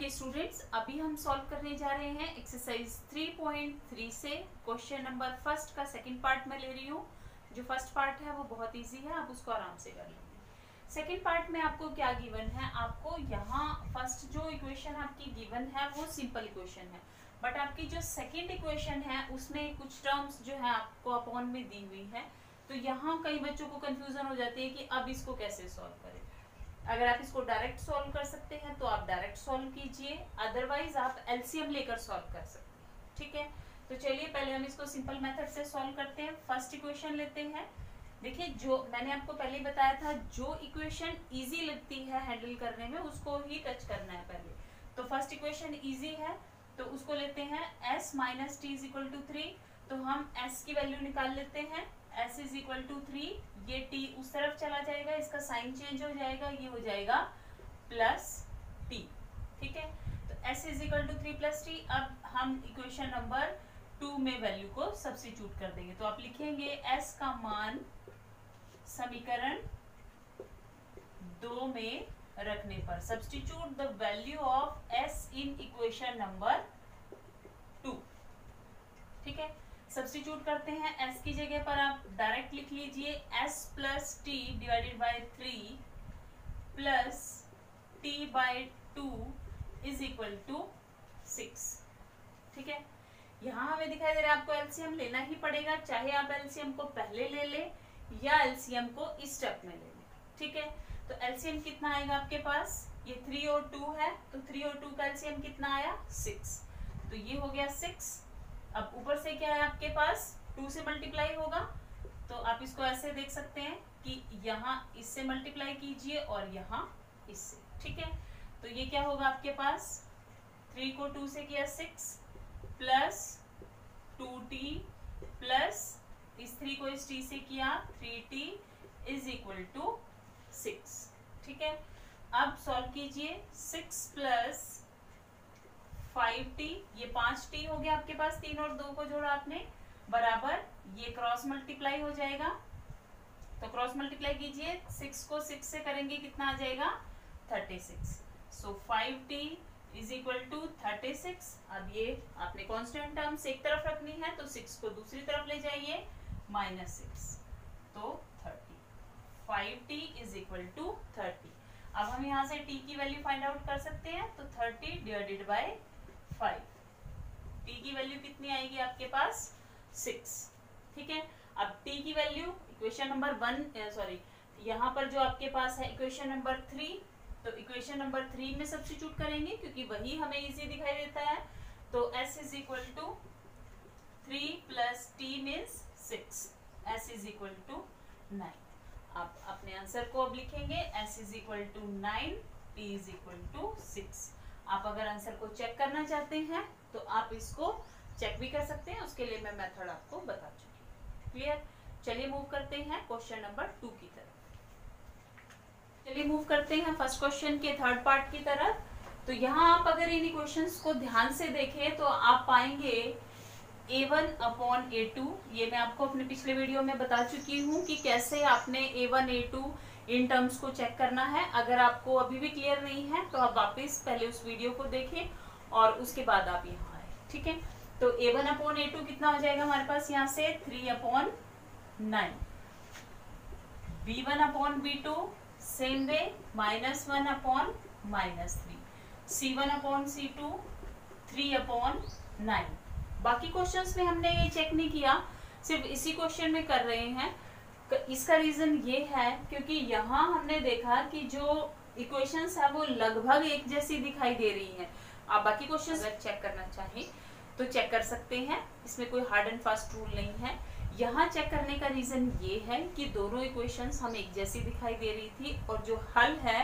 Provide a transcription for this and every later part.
Okay students, अभी हम solve करने जा रहे हैं एक्सरसाइज 3.3 से क्वेश्चन नंबर फर्स्ट का सेकंड पार्ट में ले रही हूँ। जो फर्स्ट पार्ट है वो बहुत इजी है, आप उसको आराम से कर लेंगे। सेकंड पार्ट में आपको क्या गिवन है, आपको यहाँ फर्स्ट जो इक्वेशन आपकी गिवन है वो सिंपल इक्वेशन है, बट आपकी जो सेकेंड इक्वेशन है उसमें कुछ टर्म्स जो है आपको अपॉन में दी हुई है। तो यहाँ कई बच्चों को कंफ्यूजन हो जाती है कि अब इसको कैसे सॉल्व करें। अगर आप इसको डायरेक्ट सॉल्व कर सकते हैं तो आप डायरेक्ट सॉल्व कीजिए, अदरवाइज आप एलसीएम लेकर सॉल्व कर सकते हैं। ठीक है, तो चलिए पहले हम इसको सिंपल मेथड से सॉल्व करते हैं। फर्स्ट इक्वेशन लेते हैं। देखिए, जो मैंने आपको पहले ही बताया था, जो इक्वेशन इजी लगती है हैंडल करने में उसको ही टच करना है पहले। तो फर्स्ट इक्वेशन इजी है तो उसको लेते हैं s minus t is equal to 3। तो हम s की वैल्यू निकाल लेते हैं, s इज इक्वल टू 3। ये t उस तरफ चला जाएगा, इसका साइन चेंज हो जाएगा, ये हो जाएगा प्लस t। ठीक है, तो s is equal to 3 plus t। अब हम इक्वेशन नंबर 2 में वैल्यू को सब्स्टिट्यूट कर देंगे। तो आप लिखेंगे s का मान समीकरण 2 में रखने पर, substitute the value of s in equation number 2। ठीक है, सब्स्टिट्यूट करते हैं। s की जगह पर आप डायरेक्ट लिख लीजिए s plus t divided by 3 plus t by 2 is equal to 6। ठीक है, यहाँ हमें दिखाई दे रहा है आपको एलसीएम लेना ही पड़ेगा, चाहे आप एलसीएम को पहले ले ले या एलसीएम को इस स्टेप में ले लें। ठीक है, तो एलसीएम कितना आएगा आपके पास, ये 3 और 2 है, तो 3 और 2 का एलसीएम कितना आया 6। तो ये हो गया 6। अब ऊपर से क्या है आपके पास, 2 से मल्टीप्लाई होगा, तो आप इसको ऐसे देख सकते हैं कि यहाँ इससे मल्टीप्लाई कीजिए और यहाँ इससे। ठीक है, तो ये क्या होगा आपके पास, 3 को 2 से किया 6 प्लस 2t प्लस इस 3 को इस t से किया 3t इज इक्वल टू 6। ठीक है, अब सॉल्व कीजिए, 6 प्लस 5t, ये 5t हो गया आपके पास, 3 और 2 को जोड़ा आपने, बराबर ये क्रॉस मल्टीप्लाई हो जाएगा। तो क्रॉस मल्टीप्लाई कीजिए, 6 को 6 से करेंगे कितना आ जाएगा 36। सो 5t इज इक्वल टू 36। अब ये आपने कांस्टेंट टर्म्स एक तरफ रखनी है, तो 6 को दूसरी तरफ ले जाइए, -6 तो 30। 5t is equal to 30। अब हम यहाँ से t की वैल्यू फाइंड आउट कर सकते हैं, तो 30 डिवाइडेड बाय 5, t की वैल्यू कितनी आएगी आपके पास 6। ठीक है, अब t की वैल्यू इक्वेशन नंबर 1 यहाँ पर जो आपके पास है इक्वेशन नंबर 3, तो इक्वेशन नंबर 3 में सब्स्टिट्यूट करेंगे क्योंकि वही हमें इजी दिखाई देता है। तो s is equal to 3 plus t means 6, s is equal to 9। आप अपने आंसर को अब लिखेंगे, s is equal to 9, t is equal to 6। आप अगर आंसर को चेक करना चाहते हैं तो आप इसको चेक भी कर सकते हैं, उसके लिए मैं मेथड आपको बता चुकी हूँ। क्लियर, चलिए मूव करते हैं क्वेश्चन नंबर 2 की तरफ। चलिए मूव करते हैं फर्स्ट क्वेश्चन के थर्ड पार्ट की तरफ। तो यहाँ आप अगर इन इक्वेशंस को ध्यान से देखें तो आप पाएंगे a1 अपॉन a2। ये मैं आपको अपने पिछले वीडियो में बता चुकी हूँ कि कैसे आपने a1 a2 इन टर्म्स को चेक करना है। अगर आपको अभी भी क्लियर नहीं है तो आप वापस पहले उस वीडियो को देखें और उसके बाद आप यहाँ आए। ठीक है, तो a1 अपॉन a2 कितना हो जाएगा हमारे पास यहाँ से 3 upon 9, b1 upon b2 same way -1 upon -3, c1 upon c2 3 upon 9। बाकी क्वेश्चंस में हमने ये चेक नहीं किया, सिर्फ इसी क्वेश्चन में कर रहे हैं। इसका रीजन ये है क्योंकि यहाँ हमने देखा कि जो इक्वेशंस है वो लगभग एक जैसी दिखाई दे रही हैं। आप बाकी क्वेश्चंस अगर चेक करना चाहें तो चेक कर सकते हैं, इसमें कोई हार्ड एंड फास्ट रूल नहीं है। यहाँ चेक करने का रीजन ये है कि दोनों इक्वेशंस हमें एक जैसी दिखाई दे रही थी और जो हल है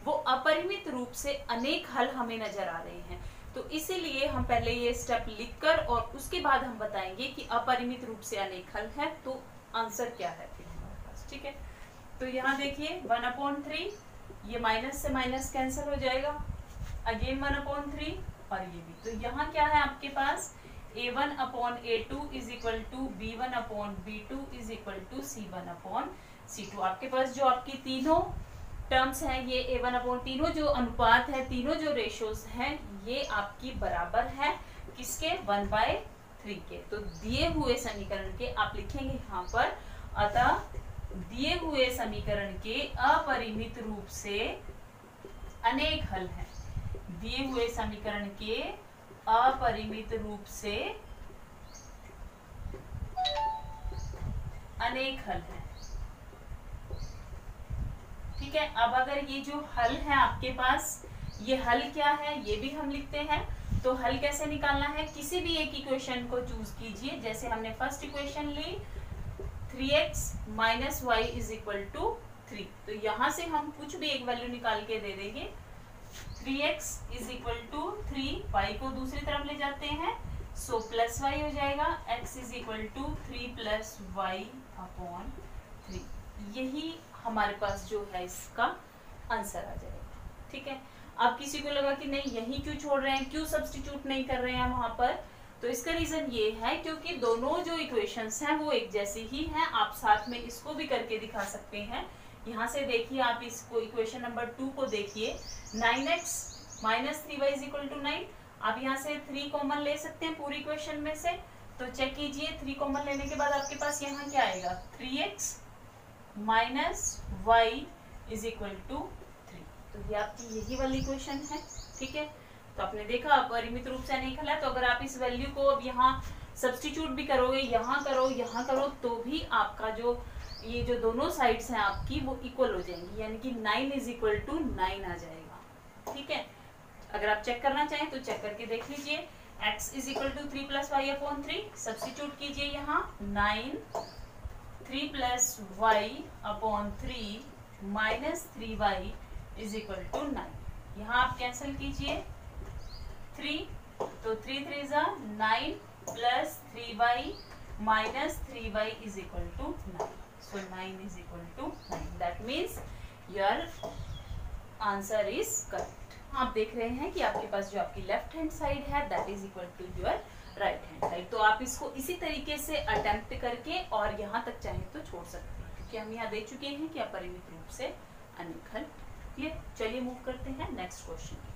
वो अपरिमित रूप से अनेक हल हमें नजर आ रहे हैं। तो इसीलिए हम पहले ये स्टेप लिखकर और उसके बाद हम बताएंगे कि अपरिमित रूप से अनेक हल है तो आंसर क्या है फिर हमारे पास। ठीक है, तो यहाँ देखिए 1/3, ये माइनस से माइनस कैंसिल हो जाएगा, अगेन 1/3 और ये भी। तो यहाँ क्या है आपके पास a1 upon a2 is equal to b1 upon b2 is equal to c1 upon c2। आपके पास जो आपकी तीनों टर्म्स हैं ये a1 अपॉन तीनों जो अनुपात है, तीनों जो रेशियोज हैं ये आपकी बराबर है किसके 1/3 के। तो दिए हुए समीकरण के आप लिखेंगे यहाँ पर, अतः दिए हुए समीकरण के अपरिमित रूप से अनेक हल हैं। दिए हुए समीकरण के अपरिमित रूप से अनेक हल हैं। ठीक है, अब अगर ये जो हल है आपके पास, ये हल क्या है ये भी हम लिखते हैं। तो हल कैसे निकालना है, किसी भी एक इक्वेशन को चूज कीजिए। जैसे हमने फर्स्ट इक्वेशन ली 3x - y = 3, तो यहां से हम कुछ भी एक वैल्यू निकाल के दे देंगे। 3x = 3, y को दूसरी तरफ ले जाते हैं, सो प्लस y हो जाएगा, x = 3 + y/3। यही हमारे पास जो है इसका आंसर आ जाएगा। ठीक है, अब किसी को लगा कि नहीं यही क्यों छोड़ रहे हैं, क्यों सब्स्टिट्यूट नहीं कर रहे हैं वहां पर, तो इसका रीजन ये है क्योंकि दोनों जो इक्वेशंस हैं वो एक जैसी ही हैं। आप साथ में इसको भी करके दिखा सकते हैं। यहाँ से देखिए, आप इसको इक्वेशन नंबर 2 को देखिए, 9x - 3y = 9। आप यहाँ से 3 कॉमन ले सकते हैं पूरी इक्वेशन में से, तो चेक कीजिए 3 कॉमन लेने के बाद आपके पास यहाँ क्या आएगा, 3x - y = 3। तो ये आपकी यही वाली इक्वेशन है। ठीक है, तो आपने देखा अपरिमित रूप से अनेक हल है। तो अगर आप इस वैल्यू को अब यहाँ सब्स्टिट्यूट भी करोगे, यहाँ करो तो भी आपका जो ये जो दोनों साइड्स हैं आपकी वो इक्वल हो जाएंगी, यानी कि 9 = 9 आ जाएगा। ठीक है, अगर आप चेक करना चाहें तो चेक करके देख लीजिए। x = 3 + y/3, सब्स्टिट्यूट कीजिए यहाँ 9 3 + y/3 - 3y = 9। यहाँ आप कैंसिल कीजिए 3, तो 3 3 = 9 + 3y - 3y = 9। So 9 = 9. That means your answer is correct. आप देख रहे हैं कि आपके पास जो आपकी लेफ्ट हैंड साइड है that is equal to your right hand side. तो आप इसको इसी तरीके से अटेम्प्ट करके और यहाँ तक चाहे तो छोड़ सकते हैं, क्योंकि हम यहाँ दे चुके हैं कि अपरिमित रूप से अनेक हल। क्लियर, चलिए मूव करते हैं नेक्स्ट क्वेश्चन की तरफ।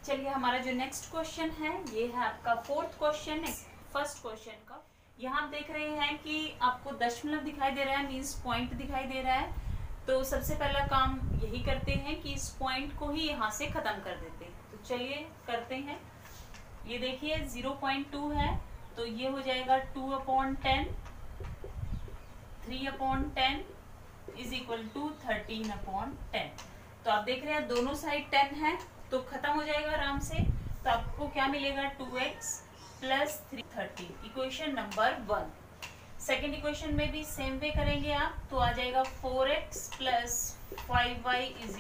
चलिए, हमारा जो नेक्स्ट क्वेश्चन है ये है आपका 4th क्वेश्चन है फर्स्ट क्वेश्चन का। यहाँ आप देख रहे हैं कि आपको दशमलव दिखाई दे रहा है, मीन्स पॉइंट दिखाई दे रहा है। तो सबसे पहला काम यही करते हैं कि इस पॉइंट को ही यहाँ से खत्म कर देते हैं। तो चलिए करते हैं। ये देखिए 0.2 है, तो ये हो जाएगा 2/10, 3/10 = 13/10। तो आप देख रहे हैं दोनों साइड 10 है, तो खत्म हो जाएगा आराम से। तो आपको क्या मिलेगा, 2x + 13, equation number 1। Second equation में भी सेम वे करेंगे आप, तो आ जाएगा 4x + 5y =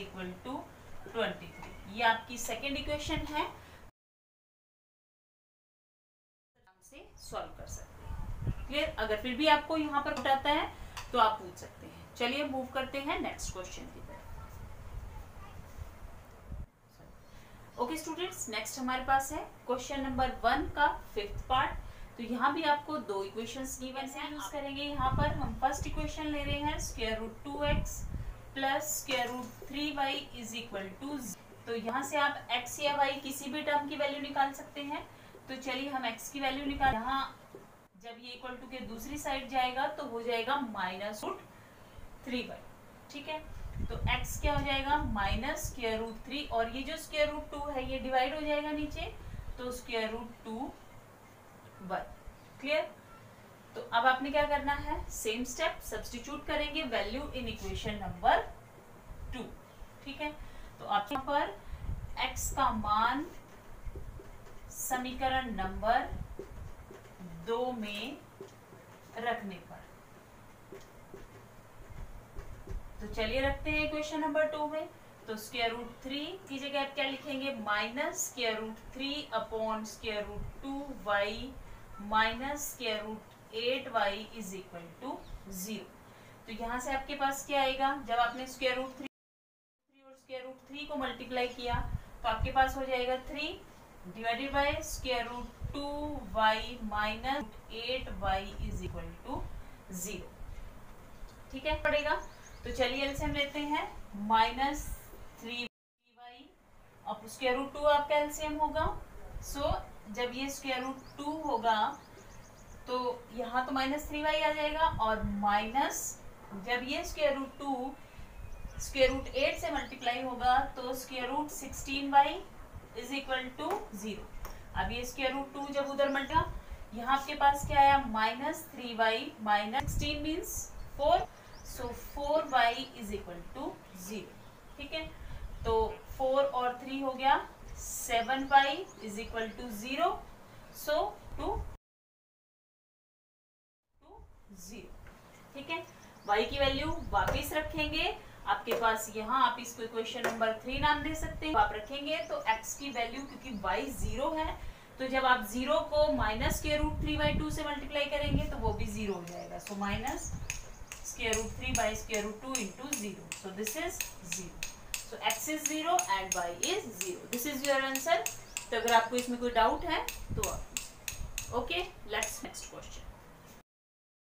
23। ये आपकी सेकेंड इक्वेशन है, से सॉल्व कर सकते हैं। क्लियर, अगर फिर भी आपको यहाँ पर उठाता है तो आप पूछ सकते हैं। चलिए मूव करते हैं नेक्स्ट क्वेश्चन की तरफ। ओके स्टूडेंट्स, नेक्स्ट हमारे पास है क्वेश्चन नंबर 1 का 5th पार्ट। तो यहाँ भी आपको 2 इक्वेशंस गिवन है, यूज करेंगे। यहाँ पर हम फर्स्ट इक्वेशन ले रहे हैं √2x + √3y = 0। तो यहाँ से आप x या y किसी भी टर्म की वैल्यू निकाल सकते हैं। तो चलिए हम x की वैल्यू निकाल, यहाँ जब ये इक्वल टू के दूसरी साइड जाएगा तो हो जाएगा -√3y। ठीक है, तो x क्या हो जाएगा, -√3, और ये जो √2 है ये डिवाइड हो जाएगा नीचे, तो √2y। क्लियर, तो अब आपने क्या करना है, सेम स्टेप सब्स्टिट्यूट करेंगे वैल्यू इन इक्वेशन नंबर 2। ठीक है, तो आप यहाँ पर x का मान समीकरण नंबर 2 में रखने पर, तो चलिए रखते हैं इक्वेशन नंबर 2 में। तो √3 की जगह आप क्या लिखेंगे, -√3/√2y -√8y = 0। तो यहाँ से आपके पास क्या आएगा, जब आपने √3 और √3 को मल्टीप्लाई किया तो आपके पास हो जाएगा 3 / √2 2y minus 8y is equal to 0। ठीक है पड़ेगा। तो चलिए एलसीएम लेते हैं, माइनस 3y और स्क्वायर रूट 2 आपका एलसीएम होगा। सो जब ये स्क्वायर रूट 2 होगा तो यहाँ तो माइनस 3y आ जाएगा, और माइनस जब ये स्क्वायर रूट 2 स्क्वायर रूट 8 से मल्टीप्लाई होगा तो square root 16y is equal to 0। अब ये स्क्वायर रूट 2 जब उधर मल्टा, यहाँ आपके पास क्या आया, minus 3y minus 16 means 4, so 4y is equal to 0। ठीक है, तो 4 और 3 हो गया 7y इज इक्वल टू 0, सो 2 0। ठीक है, y की वैल्यू वापस रखेंगे आपके पास, यहाँ आप इसको इक्वेशन नंबर 3 नाम दे सकते हैं। आप रखेंगे तो x की वैल्यू, क्योंकि y 0 है, तो जब आप 0 को माइनस स्क्वायर रूट 3/2 से मल्टीप्लाई करेंगे तो वो भी 0 हो जाएगा। So minus square root 3 by square root 2 into 0, so this is 0। So x is 0 and y is 0। This is your answer. तो अगर आपको इसमें कोई डाउट है तो आप